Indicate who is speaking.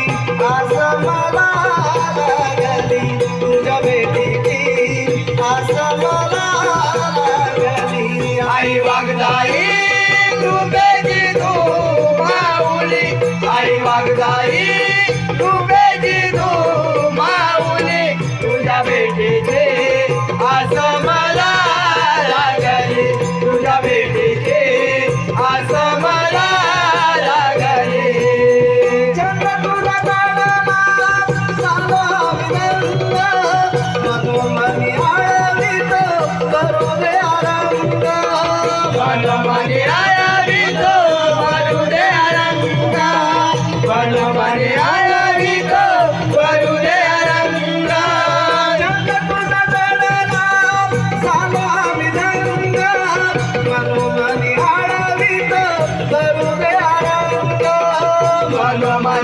Speaker 1: आस मला लागली तुझ्या भेटीची आस मला लागली
Speaker 2: आई वागदाई रुपेची तू माऊली आई वागदाई रुपेची तू माऊली तुझ्या भेटीचे आस मला लागली तुझ्या भेटीचे आस मला लागली
Speaker 1: चंद्र तुझ्या कानाला झाला विनंद मनोमनी आळवीत करू दे आरंग
Speaker 2: मनोमनी आळवीत करू दे आरंग मनोमनी